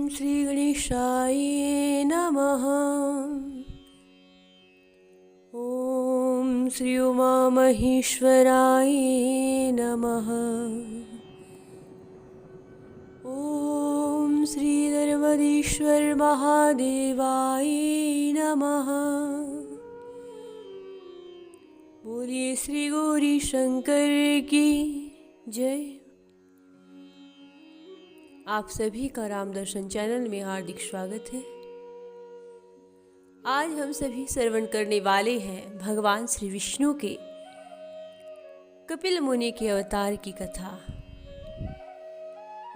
श्री गणेशाय नमः। ॐ श्री उमामहेश्वराय नमः। ॐ श्री नर्मदेश्वर महादेवाय नमः। बोलिए श्री गौरी शंकर की जय। आप सभी का राम दर्शन चैनल में हार्दिक स्वागत है। आज हम सभी श्रवण करने वाले हैं भगवान श्री विष्णु के कपिल मुनि के अवतार की कथा,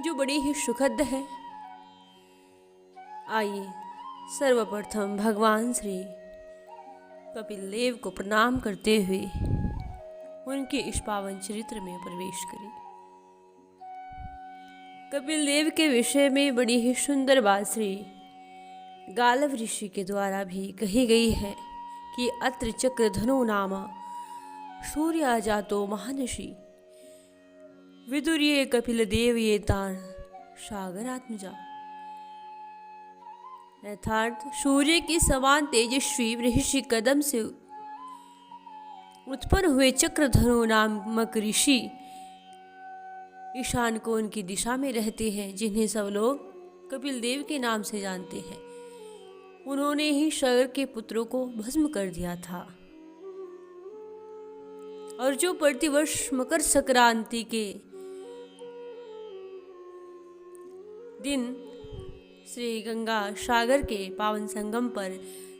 जो बड़ी ही सुखद है। आइए सर्वप्रथम भगवान श्री कपिल देव को प्रणाम करते हुए उनके इस पावन चरित्र में प्रवेश करें। कपिल देव के विषय में बड़ी ही सुंदर बात श्री गालव ऋषि के द्वारा भी कही गई है कि अत्र चक्रधनो नाम सूर्य जातो महानषि विदुर्ये कपिल देव ये तान सागरात्मजा। अर्थात सूर्य के समान तेजस्वी ऋषि कदम से उत्पन्न हुए चक्रधनो नामक ऋषि ईशान कोण की दिशा में रहते हैं, जिन्हें सब लोग कपिल देव के नाम से जानते हैं। उन्होंने ही सागर के पुत्रों को भस्म कर दिया था और जो प्रतिवर्ष मकर संक्रांति के दिन श्री गंगा सागर के पावन संगम पर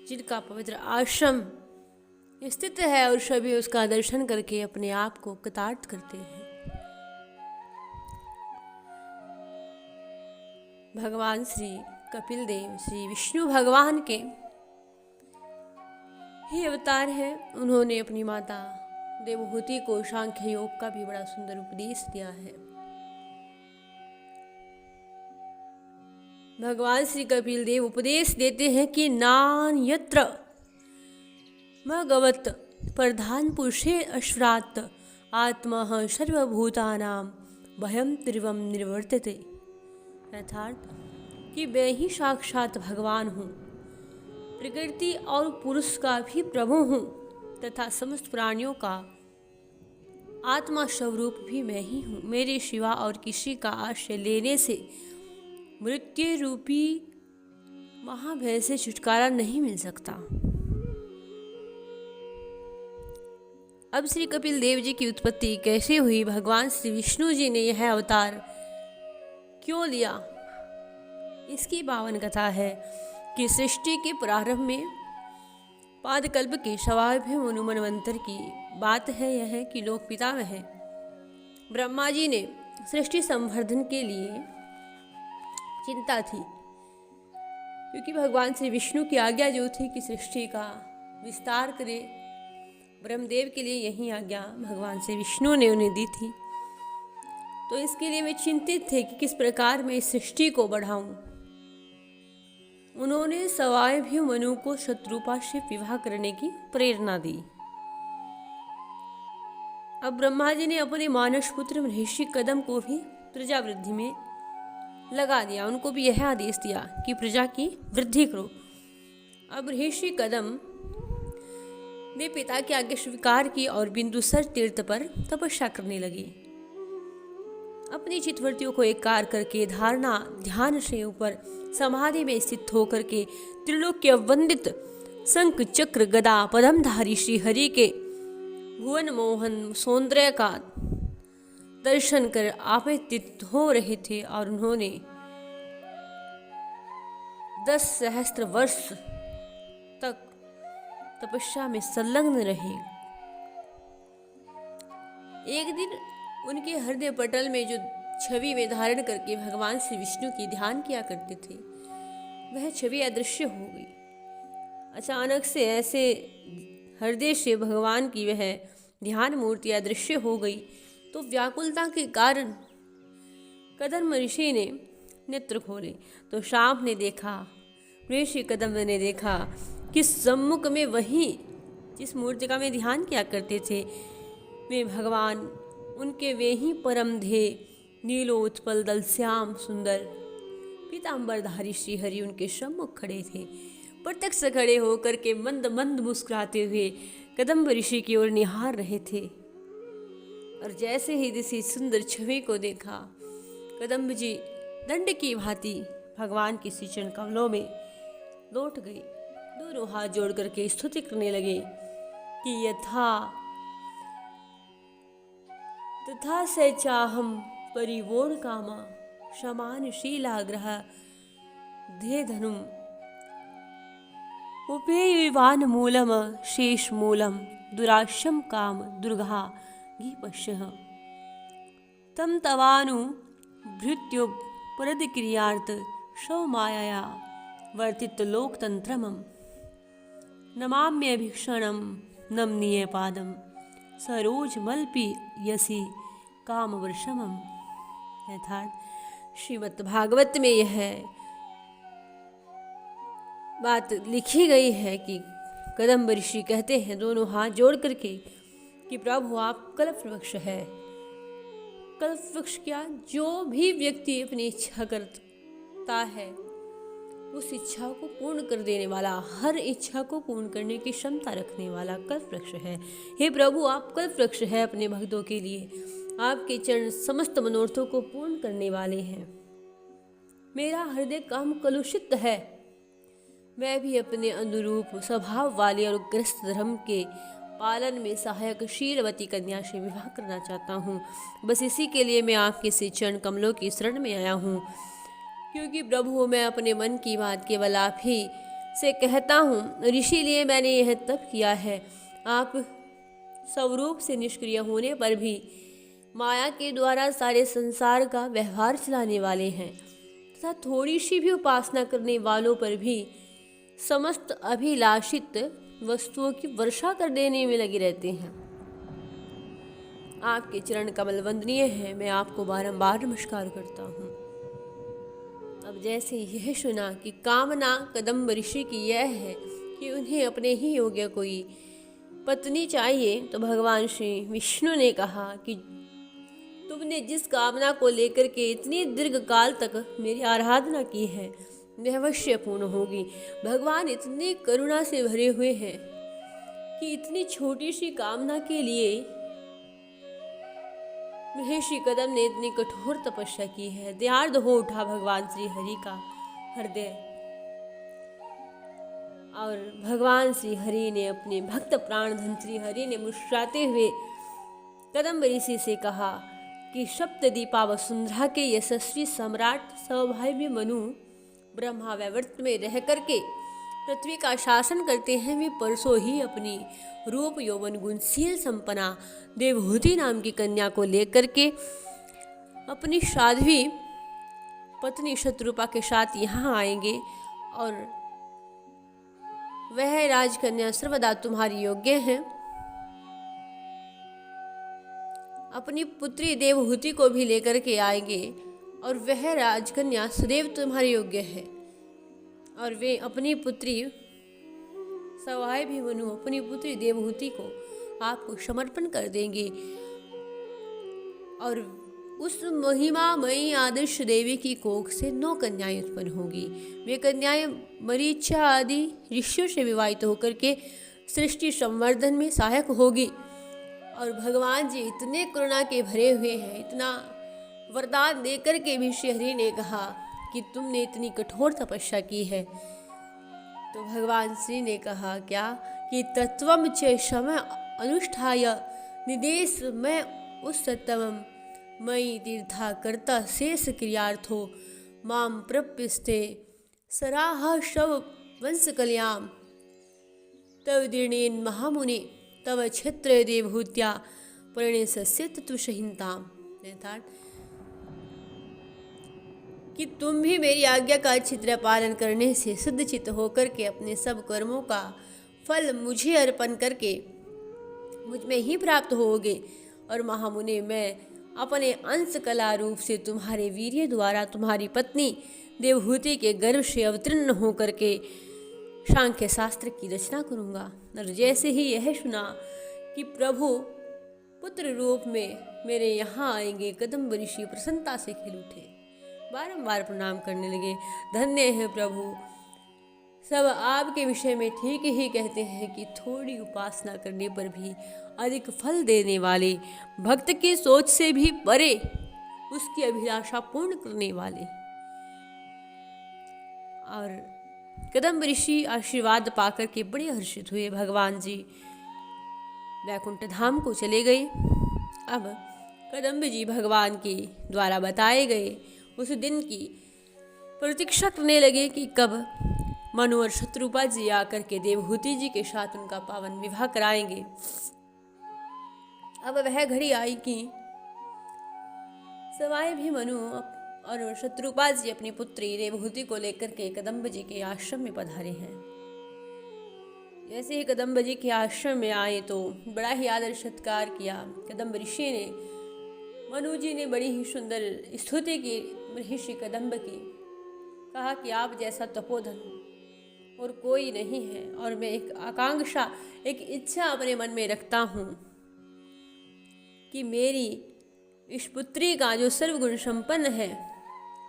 जिनका पवित्र आश्रम स्थित है और सभी उसका दर्शन करके अपने आप को कृतार्थ करते हैं। भगवान श्री कपिल देव श्री विष्णु भगवान के ही अवतार हैं। उन्होंने अपनी माता देवहूति को सांख्य योग का भी बड़ा सुंदर उपदेश दिया है। भगवान श्री कपिल देव उपदेश देते हैं कि नान्यत्र मगवत प्रधान पुरुषे अश्रात आत्मा सर्वभूतानां भयं त्रिवम निर्वर्तते। अर्थात कि मैं ही साक्षात भगवान हूँ, प्रकृति और पुरुष का भी प्रभु हूँ तथा समस्त प्राणियों का आत्मा स्वरूप भी मैं ही हूँ। मेरे सिवा और किसी का आश्रय लेने से मृत्यु रूपी महाभय से छुटकारा नहीं मिल सकता। अब श्री कपिल देव जी की उत्पत्ति कैसे हुई, भगवान श्री विष्णु जी ने यह अवतार क्यों लिया, इसकी पावन कथा है कि सृष्टि के प्रारंभ में पादकल्प के स्वाभाविक मनुमन्वंतर की बात है। यह है कि लोक पिता में है ब्रह्मा जी ने सृष्टि संवर्धन के लिए चिंता थी, क्योंकि भगवान श्री विष्णु की आज्ञा जो थी कि सृष्टि का विस्तार करे, ब्रह्मदेव के लिए यही आज्ञा भगवान श्री विष्णु ने उन्हें दी थी। तो इसके लिए वे चिंतित थे कि किस प्रकार मैं इस सृष्टि को बढ़ाऊं। उन्होंने स्वाभाविक मनु को शत्रुपा से विवाह करने की प्रेरणा दी। अब ब्रह्मा जी ने अपने मानस पुत्र ऋषि कदम को भी प्रजा वृद्धि में लगा दिया। उनको भी यह आदेश दिया कि प्रजा की वृद्धि करो। अब ऋषि कदम ने पिता की आज्ञा स्वीकार की और बिंदुसर तीर्थ पर तपस्या करने लगे। अपनी चित्तवृत्तियों को एकार करके धारणा ध्यान से ऊपर समाधि में स्थित होकर के त्रिलोक्य वंदित शंख चक्र गदा पद्मधारी श्री हरि के भुवन मोहन सौंदर्य का दर्शन कर आपेतित हो रहे थे और उन्होंने 10 सहस्त्र वर्ष तक तपस्या में संलग्न रहे। एक दिन उनके हृदय पटल में जो छवि में धारण करके भगवान श्री विष्णु की ध्यान किया करते थे, वह छवि अदृश्य हो गई। अचानक से ऐसे हृदय से भगवान की वह ध्यान मूर्ति अदृश्य हो गई। तो व्याकुलता के कारण कदम ऋषि ने नेत्र खोले तो शाम ने देखा, ऋषि कदम ने देखा कि सम्मुख में वही जिस मूर्तिका में ध्यान किया करते थे वे भगवान, उनके वे ही परम ध्येय नीलोत्पल दल श्याम सुंदर पीताम्बरधारी श्रीहरि उनके सम्मुख खड़े थे। प्रत्यक्ष खड़े होकर के मंद मंद मुस्कुराते हुए कदम्ब ऋषि की ओर निहार रहे थे। और जैसे ही किसी सुंदर छवि को देखा, कदम्ब जी दंड की भांति भगवान के श्री चरण कमलों में लौट गए। दोनों हाथ जोड़ करके स्तुति करने लगे कि यथा तथा से चाहम परिवोण कामा समान शीलाग्रह धे धनुम उपेयवान मूलम शेष मूलम दुराशम काम दुर्गा गीपश्य तम तवानु भृत्यो परदिक्रियार्थ सौमाया वर्तित लोकतंत्रमं नमाम्यभीक्षणं नमनीय पादम सरोज मल्पि यसी कामवर्षमम। अर्थात श्रीमद् भागवत में यह बात लिखी गई है कि कदम्ब ऋषि कहते हैं दोनों हाथ जोड़ करके कि प्रभु आप कल्प वृक्ष है। कल्प वृक्ष क्या, जो भी व्यक्ति अपनी इच्छा करता है उस इच्छा को पूर्ण कर देने वाला, हर इच्छा को पूर्ण करने की क्षमता रखने वाला कल्प वृक्ष है। हे प्रभु आप कल्प वृक्ष है अपने भक्तों के लिए। आपके चरण समस्त मनोरथों को पूर्ण करने वाले हैं। मेरा हृदय काम कलुषित है, मैं भी अपने अनुरूप स्वभाव वाले और ग्रस्त धर्म के पालन में सहायक शीलवती कन्या से विवाह करना चाहता हूँ। बस इसी के लिए मैं आपके श्री चरण कमलों की शरण में आया हूँ, क्योंकि प्रभु मैं अपने मन की बात केवल आप ही से कहता हूँ। इसीलिए मैंने यह तप किया है। आप स्वरूप से निष्क्रिय होने पर भी माया के द्वारा सारे संसार का व्यवहार चलाने वाले हैं तथा थोड़ी सी भी उपासना करने वालों पर भी समस्त अभिलाषित वस्तुओं की वर्षा कर देने में लगे रहते हैं। आपके चरण कमल वंदनीय है, मैं आपको बारंबार नमस्कार करता हूँ। अब जैसे यह सुना कि कामना कदम्ब ऋषि की यह है कि उन्हें अपने ही योग्य कोई पत्नी चाहिए, तो भगवान श्री विष्णु ने कहा कि तुमने जिस कामना को लेकर के इतनी दीर्घ काल तक मेरी आराधना की है वह अवश्य पूर्ण होगी। भगवान इतनी करुणा से भरे हुए हैं कि इतनी छोटी सी कामना के लिए महर्षि कदम ने इतनी कठोर तपस्या की है। दयार्द हो उठा भगवान श्री हरि का हृदय और भगवान श्री हरि ने अपने भक्त प्राणधन श्री हरि ने मुस्कुराते हुए कदम्ब ऋषि से कहा कि सप्तदीपा वसुंधरा के यशस्वी सम्राट सौभाग्य मनु ब्रह्मा वैवर्त में रह करके पृथ्वी का शासन करते हैं। वे परसों ही अपनी रूप यौवन गुणशील संपन्ना देवहूति नाम की कन्या को लेकर के अपनी साध्वी पत्नी शत्रुपा के साथ यहाँ आएंगे और वह राजकन्या सर्वदा तुम्हारी योग्य है। अपनी पुत्री देवहूति को भी लेकर के आएंगे और वह राजकन्या सदैव तुम्हारे योग्य है। और वे अपनी पुत्री सवाई भी मनु अपनी पुत्री देवहूति को आपको समर्पण कर देंगे और उस महिमामयी आदर्श देवी की कोख से 9 कन्याएं उत्पन्न होगी। वे कन्याएं मरीचा आदि ऋषियों से विवाहित होकर के सृष्टि संवर्धन में सहायक होगी। और भगवान जी इतने करुणा के भरे हुए हैं, इतना वरदान देकर के भी श्रीहरि ने कहा कि तुमने इतनी कठोर तपस्या की है। तो भगवान श्री ने कहा क्या कि तत्वम च समय अनुष्ठाय निदेश मैं उस सत्तमम मयि तीर्था करता शेष क्रियार्थो माम प्रप्यस्ते सराह शव वंश कल्याम तव दीर्णेन महामुनि तव क्षेत्र देवहूत्या परिणेशस्य तत्वसहिताम। अर्थात कि तुम भी मेरी आज्ञा का अच्छी तरह पालन करने से शुद्ध चित्त होकर के अपने सब कर्मों का फल मुझे अर्पण करके मुझ में ही प्राप्त होगे। और महामुनि मैं अपने अंश कला रूप से तुम्हारे वीर्य द्वारा तुम्हारी पत्नी देवहूति के गर्भ से अवतीर्ण होकर के सांख्य शास्त्र की रचना करूँगा। और जैसे ही यह सुना कि प्रभु पुत्र रूप में मेरे यहाँ आएंगे, कदम्ब ऋषि प्रसन्नता से खिल उठे। बारंबार प्रणाम करने लगे। धन्य है प्रभु, सब आपके विषय में ठीक ही कहते हैं कि थोड़ी उपासना करने पर भी अधिक फल देने वाले, भक्त की सोच से भी परे उसकी अभिलाषा पूर्ण करने वाले। और कदम्ब ऋषि आशीर्वाद पाकर के बड़े हर्षित हुए। भगवान जी वैकुंठ धाम को चले गए। अब कदम्ब जी भगवान के द्वारा बताए गए उस दिन की प्रतीक्षा करने लगे कि कब मनु और शत्रुपा जी आकर के देवहूति जी के साथ उनका पावन विवाह कराएंगे। अब वह घड़ी आई कि सवाई भी मनु और शत्रुपा जी अपनी पुत्री देवहूति को लेकर के कदम्ब जी के आश्रम में पधारे हैं। जैसे ही कदम्ब जी के आश्रम में आए तो बड़ा ही आदर सत्कार किया। कदम्ब ऋषि ने, मनु जी ने बड़ी ही सुंदर स्तुति की ऋषि कदम्ब की। कहा कि आप जैसा तपोधन और कोई नहीं है, और मैं एक आकांक्षा, एक इच्छा अपने मन में रखता हूँ कि मेरी इस पुत्री का जो सर्वगुण संपन्न है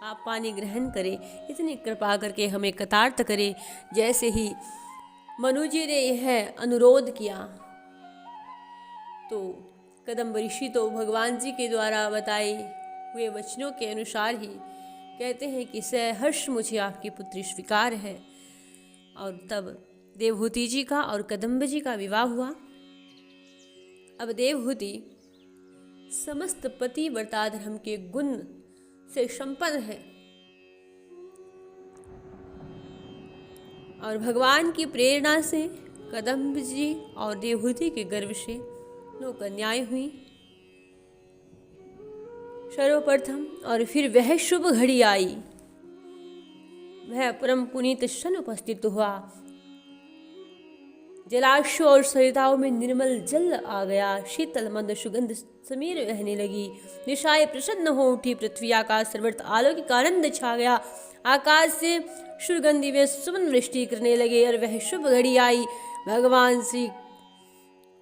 आप पानी ग्रहण करें, इतनी कृपा करके हमें कृतार्थ करें। जैसे ही मनु जी ने यह अनुरोध किया तो कदम्ब ऋषि तो भगवान जी के द्वारा बताए हुए वचनों के अनुसार ही कहते हैं कि सहर्ष मुझे आपकी पुत्री स्वीकार है। और तब देवहूति जी का और कदम्ब जी का विवाह हुआ। अब देवहूति समस्त पतिव्रता धर्म के गुण से संपन्न है और भगवान की प्रेरणा से कदम्ब जी और देवहूति के गर्भ से 9 कन्याएं हुई सर्वप्रथम। और फिर वह शुभ घड़ी आई, वह परम पुनीत सन उपस्थित हुआ। जलाशयों और सरिताओं में निर्मल जल आ गया, शीतल मंद सुगंध समीर बहने लगी। निशाएं प्रसन्न हो उठी, पृथ्वी आकाश सर्वत्र अलौकिक आनंद छा गया। आकाश से सुगंधि में सुमन वृष्टि करने लगे और वह शुभ घड़ी आई। भगवान श्री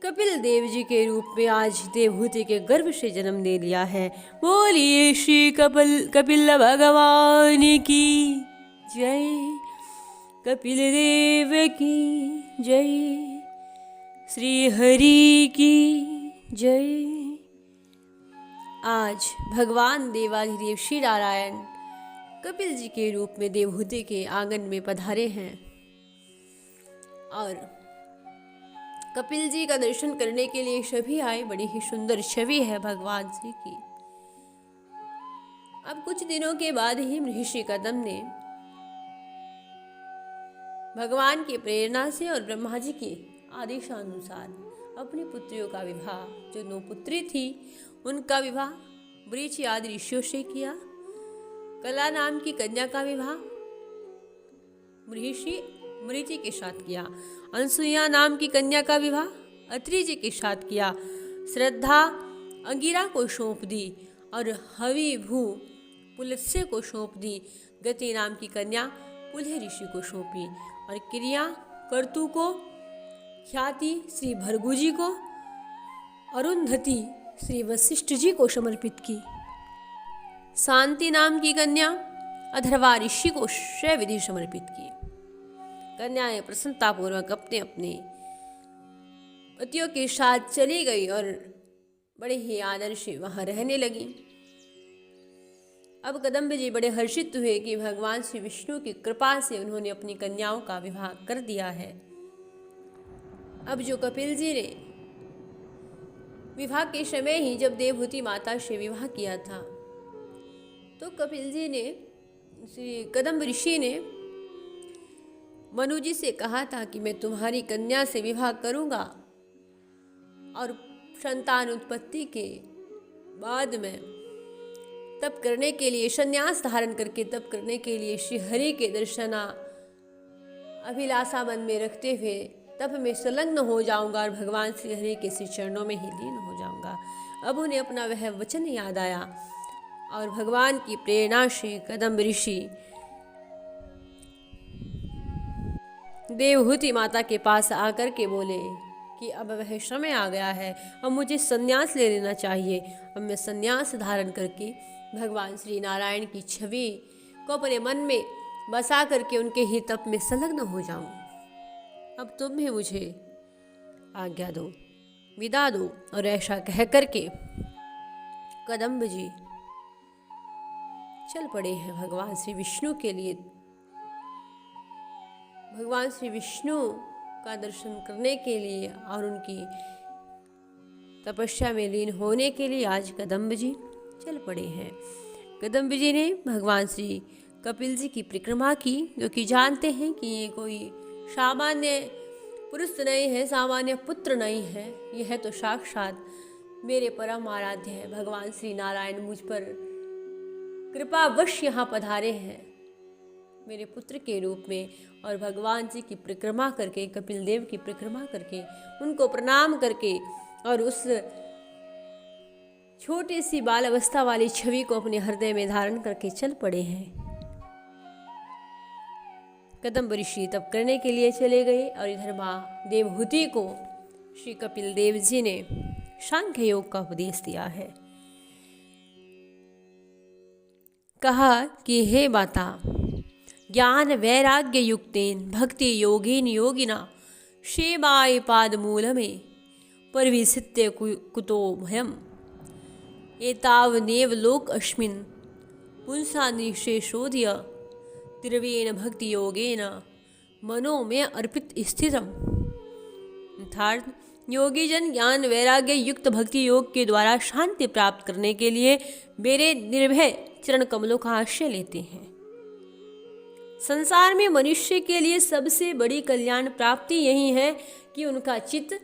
कपिल देव जी के रूप में आज देवहूति के गर्भ से जन्म ले लिया है। बोलिए श्री कपिल भगवान की जय, कपिल देव की जय, श्री हरि की जय। आज भगवान देवाधिदेव श्री नारायण कपिल जी के रूप में देवहूति के आंगन में पधारे हैं और कपिल जी का दर्शन करने के लिए सभी आए। बड़ी ही सुंदर छवि है भगवान जी की। अब कुछ दिनों के बाद ही ऋषि कदम्ब ने भगवान की प्रेरणा से और ब्रह्मा जी के आदेशानुसार अपनी पुत्रियों का विवाह, जो 9 पुत्री थी उनका विवाह वृक्ष आदि ऋषियों से किया। कला नाम की कन्या का विवाह ऋषि मृति के साथ किया। अनसुईया नाम की कन्या का विवाह अत्रि जी के साथ किया। श्रद्धा अंगिरा को सौंप दी और हवि भू पुलत्स्य को सौंप दी। गति नाम की कन्या पुलह ऋषि को सौंपी और क्रिया कर्तु को ख्याति श्री भृगु जी को, अरुंधति श्री वशिष्ठ जी को समर्पित की। शांति नाम की कन्या अधर्वा ऋषि को श्रेय विधि समर्पित की। कन्याएं प्रसन्नतापूर्वक अपने अपने पतियों के साथ चली गई और बड़े ही आदर से वहां रहने लगी। अब कदम्ब जी बड़े हर्षित हुए कि भगवान श्री विष्णु की कृपा से उन्होंने अपनी कन्याओं का विवाह कर दिया है। अब जो कपिल जी ने विवाह के समय ही जब देवहूति माता से विवाह किया था तो कपिल जी ने, श्री कदम्ब ऋषि ने मनु जी से कहा था कि मैं तुम्हारी कन्या से विवाह करूंगा और संतान उत्पत्ति के बाद में तप करने के लिए, संन्यास धारण करके तप करने के लिए श्री हरि के दर्शना अभिलाषा मन में रखते हुए तप में संलग्न हो जाऊंगा और भगवान श्री हरि के श्री चरणों में ही लीन हो जाऊंगा। अब उन्हें अपना वह वचन याद आया और भगवान की प्रेरणा से कदम्ब ऋषि देवहूति माता के पास आकर के बोले कि अब वह समय आ गया है, अब मुझे संन्यास ले लेना चाहिए। अब मैं संन्यास धारण करके भगवान श्री नारायण की छवि को अपने मन में बसा करके उनके ही तप में संलग्न हो जाऊं। अब तुम भी मुझे आज्ञा दो, विदा दो। और ऐसा कह करके कदम्ब जी चल पड़े हैं भगवान श्री विष्णु के लिए, भगवान श्री विष्णु का दर्शन करने के लिए और उनकी तपस्या में लीन होने के लिए आज कदम्ब जी चल पड़े हैं। कदम्ब जी ने भगवान श्री कपिल जी की परिक्रमा की, क्योंकि जानते हैं कि ये कोई सामान्य पुरुष नहीं है, सामान्य पुत्र नहीं है, यह तो साक्षात मेरे परम आराध्य है भगवान श्री नारायण मुझ पर कृपावश यहाँ पधारे हैं मेरे पुत्र के रूप में। और भगवान जी की परिक्रमा करके, कपिल देव की परिक्रमा करके, उनको प्रणाम करके और उस छोटी सी बाल अवस्था वाली छवि को अपने हृदय में धारण करके चल पड़े हैं। कदम्ब ऋषि तप करने के लिए चले गए और इधर माँ देवहूति को श्री कपिल देव जी ने सांख्य योग का उपदेश दिया है। कहा कि हे माता, ज्ञान वैराग्य युक्तेन भक्ति योगेन योगिना शेवाय पाद मूल में परिविसित्य कुतो भयम एतावनेव लोक अस्मिन् पुंसा निशेषोदय तिरवेण भक्ति योगेन मनो में अर्पित स्थितम। अर्थात योगी जन ज्ञान वैराग्य युक्त भक्ति योग के द्वारा शांति प्राप्त करने के लिए मेरे निर्भय चरण कमलों का आश्रय लेते हैं। संसार में मनुष्य के लिए सबसे बड़ी कल्याण प्राप्ति यही है कि उनका चित्त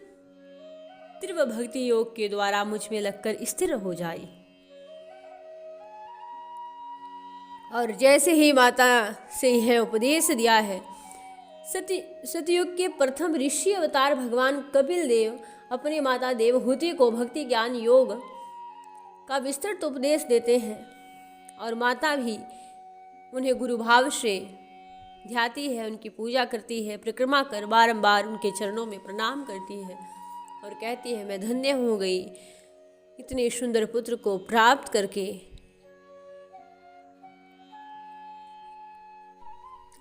तीव्र भक्ति योग के द्वारा मुझ में लगकर स्थिर हो जाए। और जैसे ही माता से यह उपदेश दिया है, सतयुग के प्रथम ऋषि अवतार भगवान कपिल देव अपनी माता देवहूति को भक्ति ज्ञान योग का विस्तृत उपदेश देते हैं और माता भी उन्हें गुरु भाव से ध्याती है, उनकी पूजा करती है, परिक्रमा कर बारंबार उनके चरणों में प्रणाम करती है और कहती है मैं धन्य हो गई इतने सुंदर पुत्र को प्राप्त करके।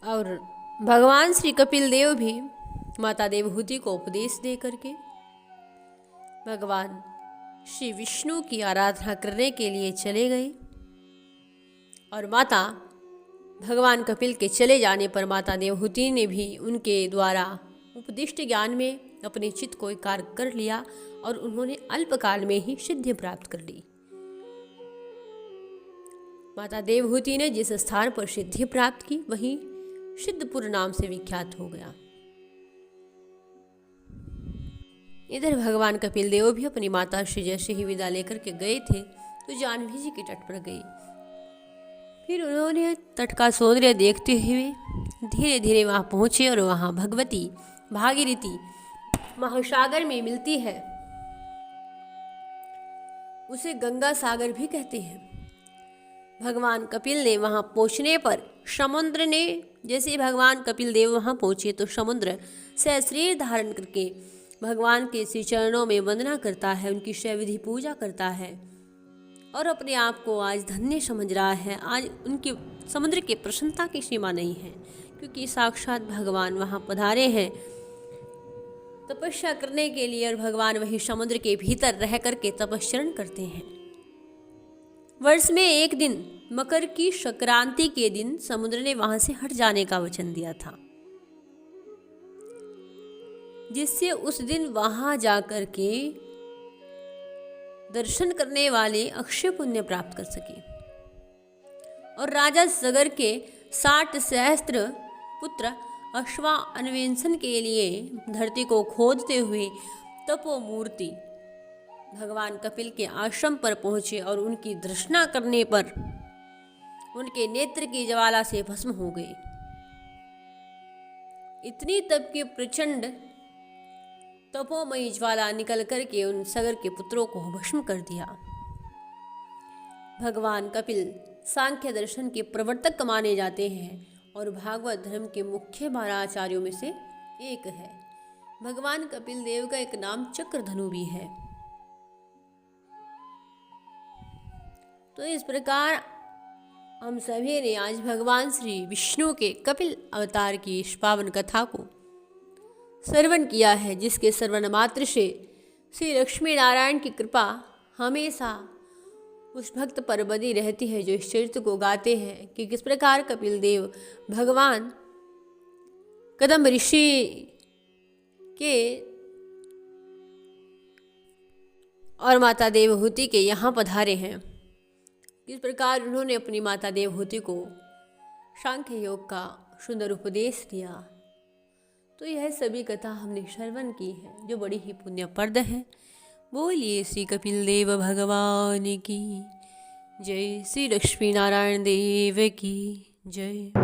और भगवान श्री कपिल देव भी माता देवहूति को उपदेश दे करके भगवान श्री विष्णु की आराधना करने के लिए चले गए। और माता भगवान कपिल के चले जाने पर माता देवहूति ने भी उनके द्वारा उपदिष्ट ज्ञान में अपने चित्त को एकाग्र कर लिया और उन्होंने अल्पकाल में ही सिद्धि प्राप्त कर ली। माता देवहूति ने जिस स्थान पर सिद्धि प्राप्त की वही सिद्धपुर नाम से विख्यात हो गया। इधर भगवान कपिल देव भी अपनी माता से जैसे ही विदा लेकर के गए थे तो जाह्नवी जी के तट पर गए। फिर उन्होंने तट का सौंदर्य देखते हुए धीरे धीरे वहाँ पहुँचे और वहाँ भगवती भागीरथी महासागर में मिलती है, उसे गंगा सागर भी कहते हैं। भगवान कपिल ने वहाँ पहुँचने पर समुद्र ने, जैसे भगवान कपिल देव वहाँ पहुँचे तो समुद्र सहस्रीर धारण करके भगवान के श्री चरणों में वंदना करता है, उनकी शैविधि पूजा करता है और अपने आप को आज धन्य समझ रहा है। आज उनके समुद्र की प्रसन्नता की सीमा नहीं है, क्योंकि साक्षात भगवान वहाँ पधारे हैं तपस्या करने के लिए और भगवान वही समुद्र के भीतर रह करके तपस्चरण करते हैं। वर्ष में एक दिन मकर की संक्रांति के दिन समुद्र ने वहां से हट जाने का वचन दिया था, जिससे उस दिन वहां जाकर के दर्शन करने वाले अक्षय पुण्य प्राप्त कर सके। और राजा सगर के 60 सहस्त्र पुत्र अश्वा अन्वेषण के लिए धरती को खोदते हुए तपोमूर्ति भगवान कपिल के आश्रम पर पहुंचे और उनकी दर्शना करने पर उनके नेत्र की ज्वाला से भस्म हो गए। इतनी तप की प्रचंड तपोमयी ज्वाला निकल करके उन सगर के पुत्रों को भस्म कर दिया। भगवान कपिल सांख्य दर्शन के प्रवर्तक माने जाते हैं और भागवत धर्म के मुख्य 12 आचार्यों में से एक है। भगवान कपिल देव का एक नाम चक्रधनु भी है। तो इस प्रकार हम सभी ने आज भगवान श्री विष्णु के कपिल अवतार की इस पावन कथा को श्रवण किया है, जिसके श्रवण मात्र से श्री लक्ष्मी नारायण की कृपा हमेशा उस भक्त पर बनी रहती है जो इस चरित्र को गाते हैं कि किस प्रकार कपिल देव भगवान कदम्ब ऋषि के और माता देवहूति के यहाँ पधारे हैं। किस प्रकार उन्होंने अपनी माता देवहूति को सांख्य योग का सुंदर उपदेश दिया। तो यह सभी कथा हमने श्रवण की है जो बड़ी ही पुण्यप्रद है। बोलिए श्री कपिल देव भगवान की जय, श्री लक्ष्मी नारायण देव की जय।